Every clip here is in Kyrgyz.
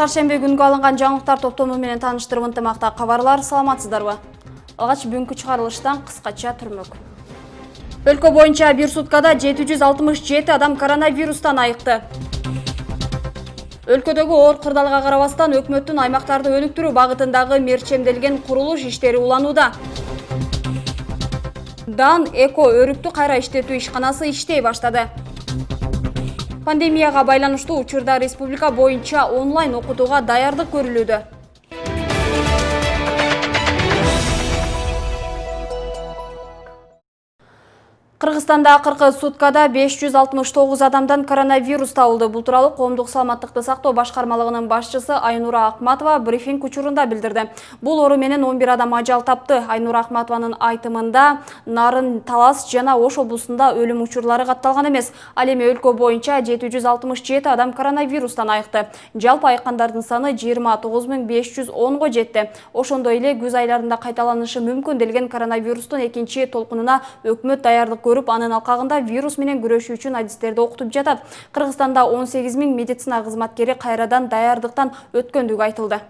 Шаршембе күнгө алынган жаңылыктар топтому менен тааныштырып ынтымакта кабарлар. Саламатсыздарбы? Алгач бүгүнкү чыгарылыштан кыскача түрмөк. Өлкө боюнча бир суткада 767 адам коронавирустан айыкты. Өлкөдөгү оор кырдаалга карабастан өкмөттүн аймактарды өнүктүрүү багытындагы мерчемделген курулуш иштери уланууда. Дан эко өрүктү кайра иштетүү ишканасы иштей баштады. Пандемияга байланыштуу учурда республика боюнча онлайн окутууга даярдык көрүлүүдө. Кыргызстанда акыркы суткада 569 адамдан коронавирус табылды. Бул тууралуу коомдук саламаттыкты сактоо башкармалыгынын башчысы Айнура Акматова брифинг учурунда билдирди. Бул оору менен 11 адам ажал тапты. Айнура Акматованын айтымында Нарын, Талас жана Ош облусунда өлүм учурлары катталган эмес. Ал эми өлкө боюнча 767 адам коронавирустан айыкты. Жалпы айыккандардын саны 29510го жетти. Ошондой эле күз айларында кайталанышы мүмкүн делген коронавирустун экинчи толкунуна өкмөт даярдык көрүп, анын алкагында вирус менен күрөшүү үчүн адистерди окутуп жатат. Кыргызстанда 18 000 медицина кызматкери кайрадан даярдыктан өткөндүгү айтылды.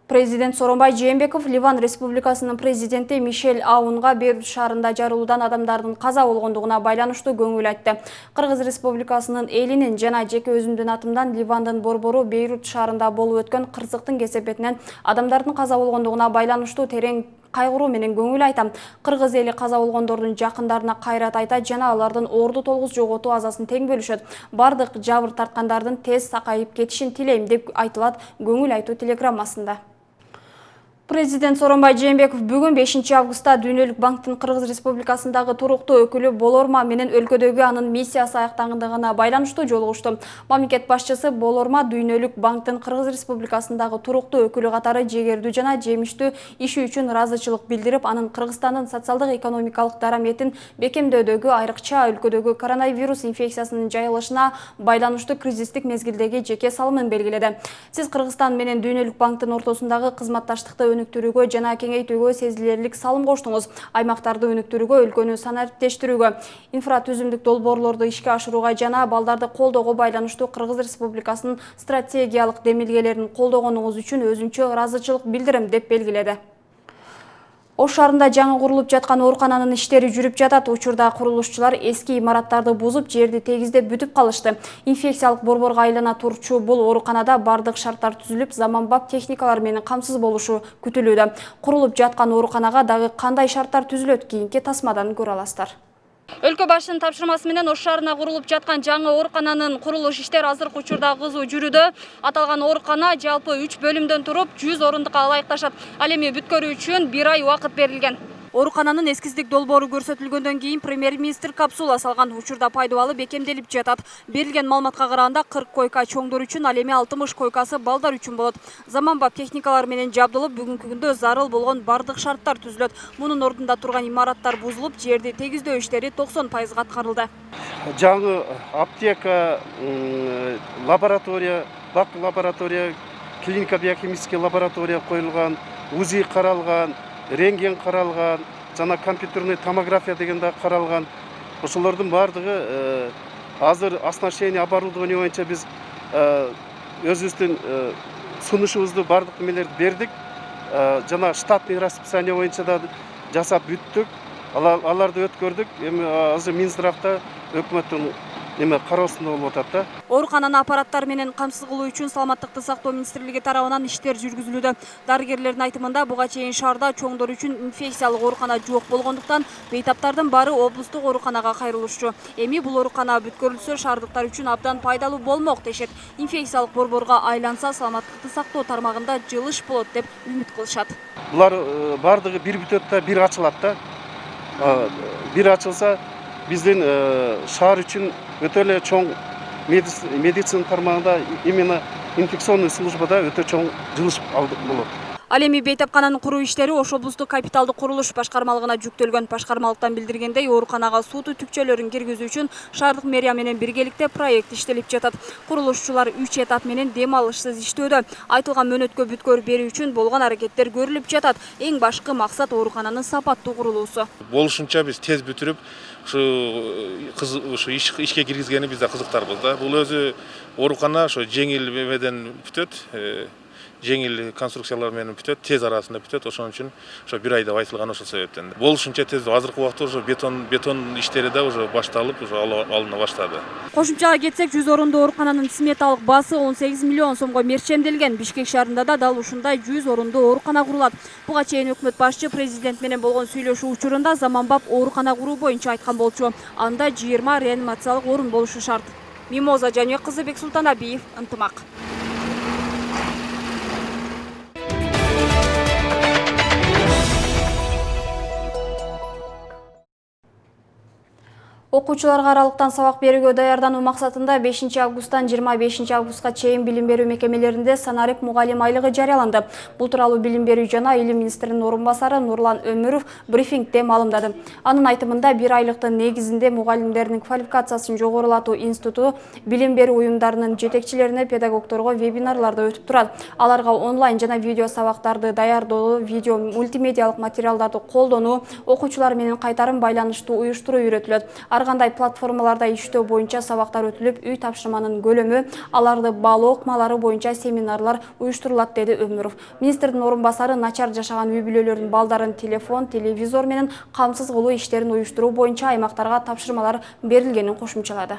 Президент Сооронбай Жээнбеков Ливан Республикасынын президенти Мишель Аунга Бейрут шаарында жарылуудан адамдардын каза болгондугуна байланыштуу көңүл айтты. Кыргыз Республикасынын элинин жана жеке өзүмдүн атымдан Ливандын борбору Бейрут шаарында болуп өткөн кырсыктын кесепетинен адамдардын каза болгондугуна байланыштуу терең кайгыруу менен көңүл айтам. Кыргыз эли каза болгондордун жакындарына кайрат айтат жана алардын орду толгуз жоготуу азасын тең бөлүшөт. Бардык жабыр тарткандардын тез сакайып кетишин тилейм деп айтылат көңүл айтуу телеграммасында. Президент Сооронбай Жээнбеков бүгүн 5 августта Дүйнөлүк банктын Кыргыз Республикасындагы туруктуу өкүлү Болорма менен өлкөдөгү анын миссиясы аяктагандыгына байланыштуу жолугушту. Мамлекет башчысы Болорма Дүйнөлүк банктын Кыргыз Республикасындагы туруктуу өкүлү катары жегердүү жана жемиштүү иши үчүн ыраазычылык билдирип, анын Кыргызстандын социалдык экономикалык дараметин бекемдөөдөгү, айрыкча өлкөдөгү коронавирус инфекциясынын жайылышына байланыштуу кризистик мезгилдеги жеке салымын белгиледи. Сиз Кыргызстан менен Дүйнөлүк банктын ортосундагы кызматташтыкты өнүктүрүүгө жана кеңейтүүгө сезилерлик салым коштуңуз. Аймактарды өнүктүрүүгө, өлкөнү санариптештирүүгө, инфратүзүмдүк долбоорлорду ишке ашырууга жана балдарды колдоого байланыштуу Кыргыз Республикасынын стратегиялык демилгелерин колдогонуңуз үчүн өзүнчө ыраазычылык билдирем деп белгиледи. Ош шаарында жаңы курулуп жаткан оорукананын иштери жүрүп жатат. Учурда курулушчулар эски имараттарды бузуп, жерди тегиздеп бүтүп калышты. Инфекциялык борборго айлана турчу бул ооруканада бардык шарттар түзүлүп, заманбап техникалар менен камсыз болушу күтүлүүдө. Курулуп жаткан ооруканага дагы кандай шарттар түзүлөт, кийинки тасмадан көрө аласыздар. Өлкө башчынын тапшырмасы менен Ош шаарына курулуп жаткан жаңы оорукананын курулуш иштери азыркы учурда кызуу жүрүүдө. Аталган оорукана жалпы 3 бөлүмдөн туруп, 100 орундукка ылайыкташат. Ал эми бүткөрүү үчүн 1 ай убакыт берилген. Оорукананын эскиздик долбоору көрсөтүлгөндөн кийин премьер-министр капсула салган. Учурда пайдубалы бекемделип жатат. Берилген маалыматка караганда 40 койка чоңдор үчүн, ал эми 60 койкасы балдар үчүн болот. Заманбап техникалар менен жабдылып, бүгүнкү күндө зарыл болгон бардык шарттар түзүлөт. Мунун ордунда турган имараттар бузулуп, жерди тегиздөө иштери 90% аткарылды. Жаңы аптека, лаборатория, бак лаборатория, клиника биохимический лаборатория коюлган, УЗИ каралган, рентген каралган, жана компьютерный томография деген да каралган. Ошолордун бардыгы азыр оснащение оборудование боюнча биз өзүбүздүн сунушубузду бардык немелерди бердик. Жана штатный расписание боюнча да жасап бүттүк. Аларды өткөрдүк. Эми азыр Минздравда өкмөттүн кароосунда болуп атат да. Оорукананы аппараттар менен камсыз кылуу үчүн Саламаттыкты сактоо министрлиги тарабынан иштер жүргүзүлүүдө. Дарыгерлердин айтымында буга чейин шаарда чоңдор үчүн инфекциялык оорукана жок болгондуктан бейтаптардын баары облустук ооруканага кайрылышчу. Эми бул оорукана бүткөрүлсө, шаардыктар үчүн абдан пайдалуу болмок дешет. Инфекциялык борборго айланса, Саламаттыкты сактоо тармагында жылыш болот деп үмүт кылышат. Булар бардыгы бир бүтөт да, бир ачылат да. Бир ачылса, биздин шаар үчүн өтө эле чоң медицина тармагында именно инфекционный службада өтө чоң жылыш болот. Ал эми бейтапкананын куруу иштери Ош облустук капиталдык курулуш башкармалыгына жүктөлгөн. Башкармалыктан билдиргендей, ооруканага суу түтүкчөлөрүн киргизүү үчүн шаардык мэрия менен биргеликте проект иштелип жатат. Курулушчулар 3 этап менен дем алышсыз иштөөдө. Айтылган мөөнөткө бүткөр берүү үчүн болгон аракеттер көрүлүп жатат. Эң башкы максат оорукананын сапаттуу курулуусу. Болушунча биз тез бүтүрүп, ушу ишке киргизгени бизде кызыктарбыз да. Бул өзү оорукана ошо жеңил эмеден бүтөт, жеңил конструкциялар менен бүтөт, тез арасында бүтөт. Ошон үчүн ошо 1 ай деп айтылган ошол себептен. Болушунча тез азыркы убакта уже бетон иштери да уже башталып, уже алына баштады. Кошумчага кетсек, 100 орундуу оорукананын сметалык баасы 18 миллион сомго мерчемделген. Бишкек шаарында да дал ушундай 100 орундуу оорукана курулат. Буга чейин өкмөт башчы президент менен болгон сүйлөшүү учурунда заманбап оорукана куруу боюнча айткан болчу. Анда 20 реанимациялык орун болушу шарт. Мимоза Жаныбек кызы, Бексултанабиев, Ынтымак. Окуучуларга аралыктан сабак берүүгө даярдануу максатында 5 августтан 25 августка чейин билим берүү мекемелеринде санарип мугалим айлыгы жарыяланды. Бул тууралуу билим берүү жана илим министринин орун басары Нурлан Өмүров брифингде маалымдады. Анын айтымында 1 айлыктын негизинде мугалимдердин квалификациясын жогорулатуу институту билим берүү уюмдарынын жетекчилерине, педагогдорго вебинарларды өтүп турат. Аларга онлайн жана видео сабактарды даярдоо, видео мультимедиалык материалдарды колдонуу, окуучулар менен кайтарым байланыштуу уюштуруу үйрөтүлөт. Аргандай платформаларда иштөө боюнча сабактар өтүлүп, үй тапшырманын көлөмү, аларды баалоо ыкмалары боюнча семинарлар уюштурулат, деди Өмүров. Министрдин орун басары начар жашаган үй бүлөлөрдүн балдарын телефон, телевизор менен камсыз кылуу иштерин уюштуруу боюнча аймактарга тапшырмалар берилгенин кошумчалады.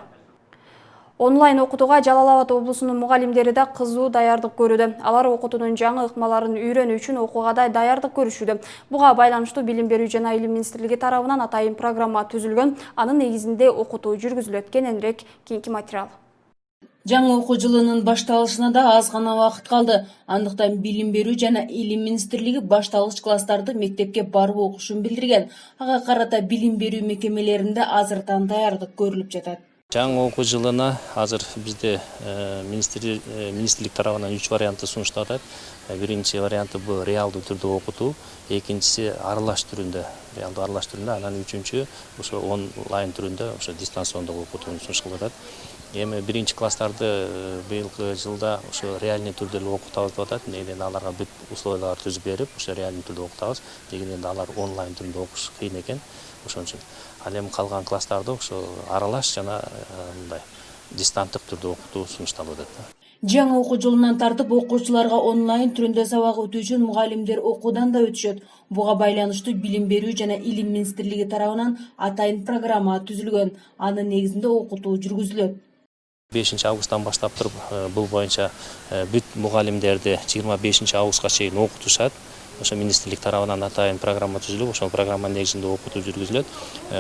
Онлайн окутууга Жалал Абад облусунун мугалимдери да кызуу даярдык көрүүдө. Алар окутуунун жаңы ыкмаларын үйрөнүү үчүн окууга да даярдык көрүшүүдө. Буга байланыштуу билим берүү жана илим министрлиги тарабынан атайын программа түзүлгөн. Анын негизинде окутуу жүргүзүлөт. Кененирээк кийинки материал. Жаңы окуу жылынын башталышына да аз гана убакыт калды. Андыктан билим берүү жана илим министрлиги башталгыч класстарды мектепке барып окушун билдирген. Ага карата билим берүү мекемелеринде азыртан даярдык көрүлүп жатат. Жаңы окуу жылына азыр бизде министрлик тарабынан 3 вариантты сунушталат. Биринчи варианты бул реалдуу түрдө окутуу, экинчиси аралаш түрүндө, реалдуу аралаш түрүндө, анан үчүнчү ошо онлайн түрүндө, ошо дистанциондук окутууну сунушталат. Эми биринчи класстарды быйылкы жылда ошо реальный түрдө эле окутабыз деп атат. Негеден аларга бүт условиялар түзүп берип, ошо реальный түрдө окутабыз. Дегенде алар онлайн түрүндө окуш кыйын экен. Ошон үчүн ал эми калган класстарды ошо аралаш жана мындай дистанттык түрдө окутуу сунушталып атат. Жаңы окуу жылынан тартып окуучуларга онлайн түрүндө сабак өтүү үчүн мугалимдер окуудан да өтүшөт. Буга байланыштуу билим берүү жана илим министрлиги тарабынан атайын программа түзүлгөн. Анын негизинде окутуу жүргүзүлөт. 5 августтан баштап туруп бул боюнча бүт мугалимдерди 25 августка чейин окутушат. Ошо министрлик тарабынан атайын программа түзүлүп, ошол программанын негизинде окутуу жүргүзүлөт.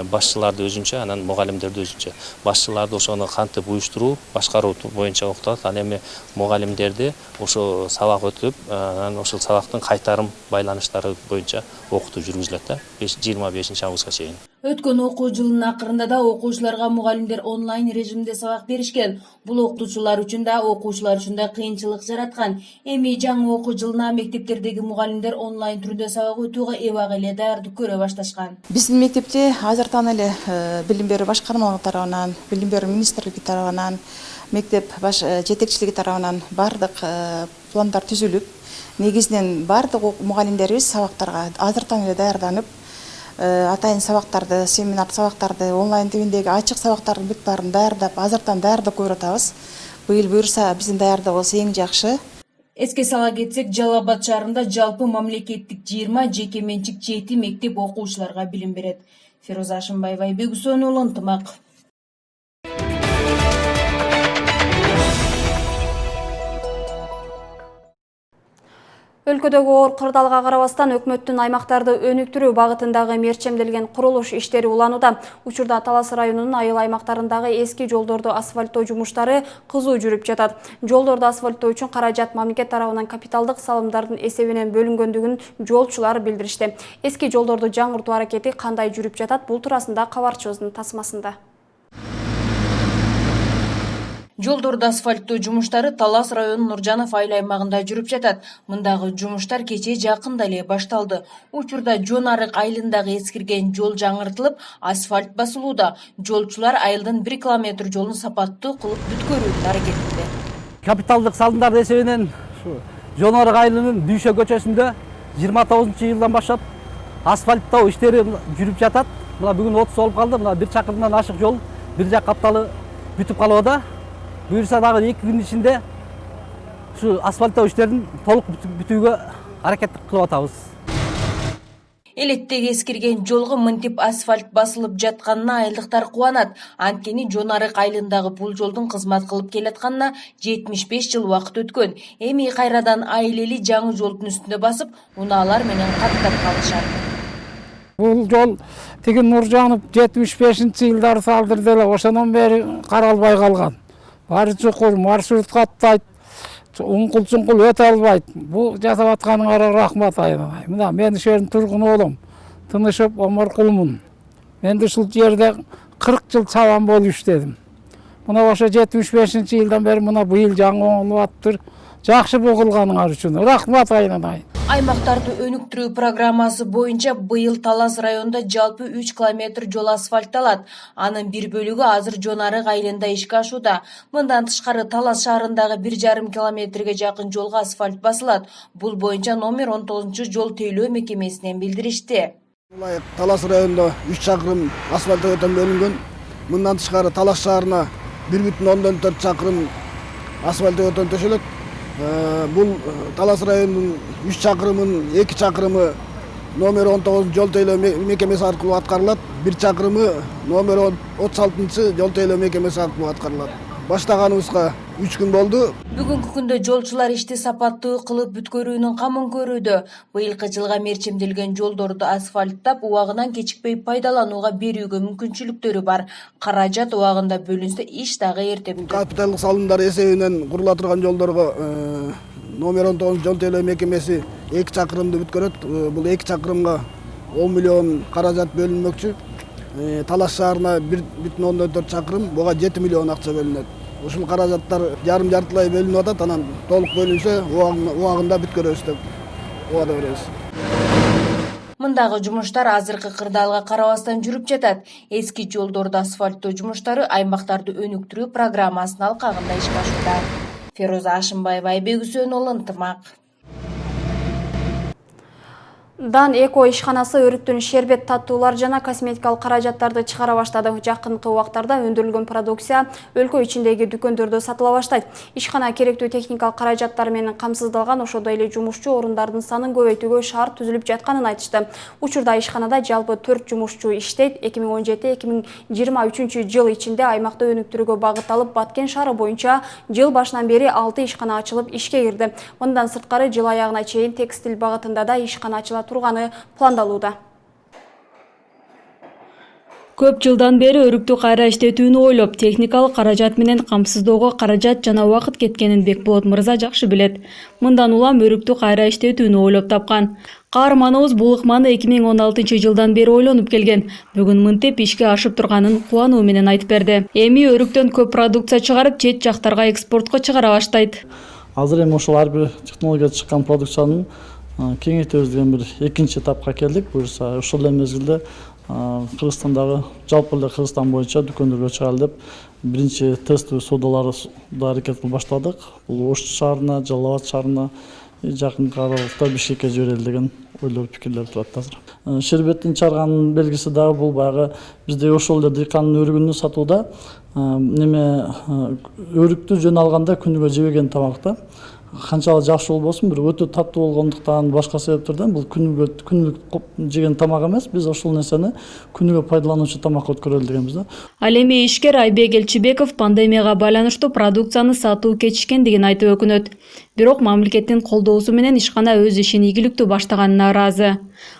Башчыларды өзүнчө, анан мугалимдерди өзүнчө. Башчыларды ошону кантип уюштуруу, башкаруу боюнча окутат. Ал эми мугалимдерди ошо сабак өтүп, анан ошол сабактын кайтарым байланыштары боюнча окутуу жүргүзүлөт да 25 августка чейин. Өткөн окуу жылынын акырында да окуучуларга мугалимдер онлайн режимде сабак беришкен. Бул окутуучулар үчүн да, окуучулар үчүн да кыйынчылык жараткан. Эми жаңы окуу жылына мектептердеги мугалимдер онлайн түрдө сабак өтүүгө эбак эле даярдык көрө башташкан. Биздин мектепте азыртан эле билим берүү башкармалыгы тарабынан, билим берүү министрлиги тарабынан, мектеп жетекчилиги тарабынан бардык пландар түзүлүп, негизинен бардык мугалимдерибиз сабактарга азыртан эле даярданып, атайын сабактарды, семинар сабактарды, онлайн тибиндеги ачык сабактардын бүт баарын даярдап, азыртан даярдык көрүп атабыз. Быйыл буюрса биздин даярдыгыбыз эң жакшы. Эске сала кетсек, Жалал Абад шаарында жалпы мамлекеттик 20, жеке менчик 7 мектеп окуучуларга билим берет. Фироза Ашымбаева, Айбек Үсөнов уулу, Ынтымак. Өлкөдөгү оор кырдаалга карабастан өкмөттүн аймактарды өнүктүрүү багытындагы мерчемделген курулуш иштери уланууда. Учурда Талас районунун айыл аймактарындагы эски жолдорду асфальттоо жумуштары кызуу жүрүп жатат. Жолдорду асфальттоо үчүн каражат мамлекет тарабынан капиталдык салымдардын эсебинен бөлүнгөндүгүн жолчулар билдиришти. Эски жолдорду жаңыртуу аракети кандай жүрүп жатат, бул туурасында кабарчыбыздын тасмасында. Жолдорду асфальттоо жумуштары Талас районунун Нуржанов айыл аймагында жүрүп жатат. Мындагы жумуштар кече жакында эле башталды. Учурда Жон Арык айылындагы эскирген жол жаңыртылып, асфальт басылууда. Жолчулар айылдын 1 километр жолун сапаттуу кылып бүткөрүүнүн аракетинде. Капиталдык салымдар эсебинен Жон Арык айылынын Дүйшө көчөсүндө 29-жылдан баштап асфальттоо иштери жүрүп жатат. Мына бүгүн 30 болуп калды. Мына 1 чакырымдан ашык жол бир жак капталы бүтүп калууда. Буюрса дагы 2 күн ичинде ушу асфальттоо иштерин толук бүтүүгө аракет кылып атабыз. Элеттеги эскирген жолго мынтип асфальт басылып жатканына айылдыктар кубанат. Анткени Жон Арык айылындагы бул жолдун кызмат кылып келатканына 75 жыл убакыт өткөн. Эми кайрадан айыл эли жаңы жолдун үстүндө басып, унаалар менен каттап калышат. Бул жол тиги Нуржанов 75-жылдары салдырды эле, ошондон бери каралбай калган. Баары чукул, маршрут каттайт, уңкул-чуңкул өтө албайт. Бул жасап атканыңарга рахмат айнабай. Мына мен ошол жердин тургуну болом. Тынышып оморкулмун. Мен де ушул жерде 40 жыл чабан болуп иштедим. Мына ошо 75-жылдан бери мына быйыл жаңы оңолуп атыптыр. Жакшы бугулганыңар үчүн рахмат айнабай. Аймактарды өнүктүрүү программасы боюнча быйыл Талас районунда жалпы 3 километр жол асфальтталат. Анын бир бөлүгү азыр Жон Арык айылында ишке ашууда. Мындан тышкары Талас шаарындагы 1,5 километрге жакын жолго асфальт басылат. Бул боюнча номер 19 жол тейлөө мекемесинен билдиришти. Талас районунда 3 чакырым асфальт өтөн бөлүнгөн. Мындан тышкары Талас шаарына 1,4 чакырым асфальт өтөн төшөлөт. Бул Талас районунун 3 чакырымын 2 чакырымы номер 19 жол тейлөө мекемеси аркылуу аткарылат. 1 чакырымы номер 36 жол тейлөө мекемеси аркылуу аткарылат. Баштаганыбызга 3 күн болду. Бүгүнкү күндө жолчулар ишти сапаттуу кылып бүткөрүүнүн камын көрүүдө. Быйылкы жылга мерчимделген жолдорду асфальттап, убагынан кечикпей пайдаланууга берүүгө мүмкүнчүлүктөрү бар. Каражат убагында бөлүнсө, иш дагы эрте бүтөт. Капиталдык салымдар эсебинен курула турган жолдорго номер 19 жол тейлөө мекемеси 2 чакырымды бүткөрөт. Бул 2 чакырымга 10 миллион каражат бөлүнмөкчү. Талас шаарына 1,4 чакырым, буга 7 миллион акча бөлүнөт. Ушул каражаттар жарым-жартылай бөлүнүп атат, анан толук бөлүнсө убагында бүткөрөбүз деп убада беребиз. Мындагы жумуштар азыркы кырдаалга карабастан жүрүп жатат. Эски жолдорду асфальттоо жумуштары аймактарды өнүктүрүү программасынын алкагында ишке ашууда. Фероза Ашымбаева, Айбек Үсөнұлы, Ынтымак. Дан Эко ишканасы өрүктүн шербет, таттуулар жана косметикалык каражаттарды чыгара баштады. Жакынкы убактарда өндүрүлгөн продукция өлкө ичиндеги дүкөндөрдө сатыла баштайт. Ишкана керектүү техникалык каражаттар менен камсыздалган, ошондой эле жумушчу орундардын санын көбөйтүүгө шарт түзүлүп жатканын айтышты. Учурда ишканада жалпы 4 жумушчу иштейт. 2017-2023 жыл ичинде аймакты өнүктүрүүгө багытталып, Баткен шаары боюнча жыл башынан бери 6 ишкана ачылып ишке кирди. Мындан сырткары жыл аягына чейин текстиль багытында да ишкана ачыла турганы пландалууда. Көп жылдан бери өрүктү кайра иштетүүнү ойлоп, техникалык каражат менен камсыздоого каражат жана убакыт кеткенин Бекболот мырза жакшы билет. Мындан улам өрүктү кайра иштетүүнү ойлоп тапкан. Каарманыбыз бул ыкманы 2016 жылдан бери ойлонуп келген. Бүгүн мынтип ишке ашып турганын кубануу менен айтып берди. Эми өрүктөн көп продукция чыгарып, чет жактарга экспортко чыгара баштайт. Азыр эми ошол ар бир технология чыккан продукциянын кеңейтебиз деген бир экинчи этапка келдик. Буюрса ошол эле мезгилде Кыргызстандагы жалпы эле Кыргызстан боюнча дүкөндөргө чыгалы деп биринчи тестовый соодаларды аракет кылып баштадык. Бул Ош шаарына, Жалал Абад шаарына, жакынкы аралыкта Бишкекке жиберели деген ойлор пикирлер турат азыр. Шербеттин чыгарганын белгиси дагы бул баягы бизде ошол эле дыйкандын өрүгүнү сатууда неме өрүктү жөн алганда күнүгө жебеген тамакта канчалык жакшы болбосун, бир өтө таттуу болгондуктан башка себептерден бул күнүлүк жеген тамак эмес. Биз ошол нерсени күнүгө пайдалануучу тамакка өткөрөлү дегенбиз да. Ал эми ишкер Айбек Элчибеков пандемияга байланыштуу продукцияны сатуу кечишкендигин айтып өкүнөт. Бирок мамлекеттин колдоосу менен ишкана өз ишин ийгиликтүү баштаганына ыраазы.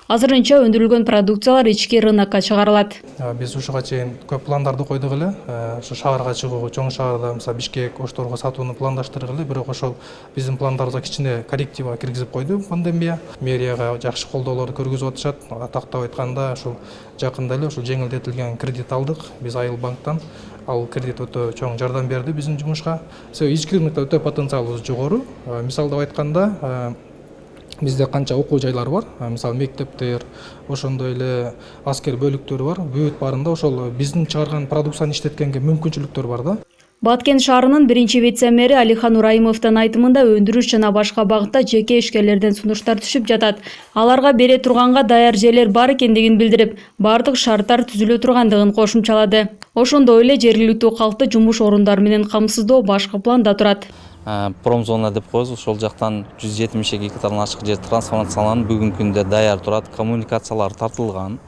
Азырынча өндүрүлгөн продукциялар ички рынокко чыгарылат. Биз ушуга чейин көп пландарды койдук эле. Ушу шаарга чыгуу, чоң шаарда, мисалы Бишкек, Ошторго сатууну пландаштырдык эле, бирок ошол биздин пландарыбызга кичине корректива киргизип койду пандемия. Мэрияга жакшы колдоолорду көргөзүп атышат. Атактап айтканда, ушул жакында эле ушул жеңилдетилген кредит алдык биз Айыл банктан. Ал кредит өтө чоң жардам берди биздин жумушка. Себеби ички рынокто өтө потенциалыбыз жогору. Мисалдап айтканда, бизде канча окуу жайлар бар, мисалы мектептер, ошондой эле аскер бөлүктөрү бар. Бүт баарында ошол биздин чыгарган продукцияны иштеткенге мүмкүнчүлүктөр бар да. Баткен шаарынын биринчи вице-мэри Алихан Ураимовдун айтымында өндүрүш жана башка багытта жеке ишкерлерден сунуштар түшүп жатат. Аларга бере турганга даяр жерлер бар экендигин билдирип, бардык шарттар түзүлө тургандыгын кошумчалады. Ошондой эле жергиликтүү калкты жумуш орундары менен камсыздоо башкы планда турат. Промзона деп коебуз, ошол жактан 172 гектардан ашык жер трансформацияланып бүгүнкү күндө даяр турат. Коммуникациялар тартылган,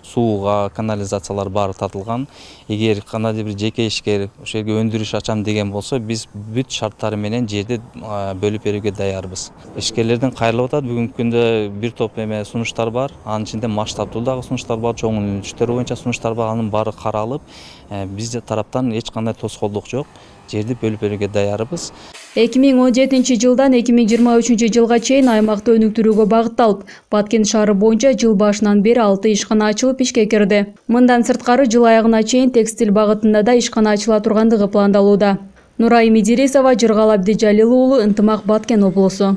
сууга, канализациялар баары тартылган. Эгер кандайдыр бир жеке ишкер ошол жерге өндүрүш ачам деген болсо, биз бүт шарттары менен жерди бөлүп берүүгө даярбыз. Ишкерлерден кайрылып атат. Бүгүнкү күндө бир топ сунуштар бар. Анын ичинде масштабтуу дагы сунуштар бар, чоң өнүктүштөр боюнча сунуштар бар. Анын баары каралып, биз тараптан эч кандай тоскоолдук жок. Жерди бөлүп берүүгө даярбыз. 2017 жылдан 2023 жылга чейин аймакты өнүктүрүүгө багытталып, Баткен шаары боюнча жыл башынан бери 6 ишкана ачылып ишке кирди. Мындан сырткары жыл аягына чейин текстиль багытында да ишкана ачыла тургандыгы пландалууда. Нурай Медиресова, Жыргал Абдижалил уулу, Ынтымак, Баткен облусу.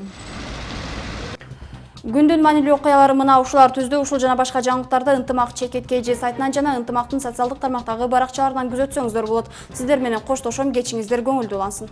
Күндүн маанилүү окуялары мына ушулар түздү. Ушул жана башка жаңылыктарды Ынтымак ЧКТ сайтынан жана Ынтымактын социалдык тармактагы баракчаларынан күзөтсөңүздөр болот. Сиздер менен коштошом, кечиңиздер көңүлдүү улансын.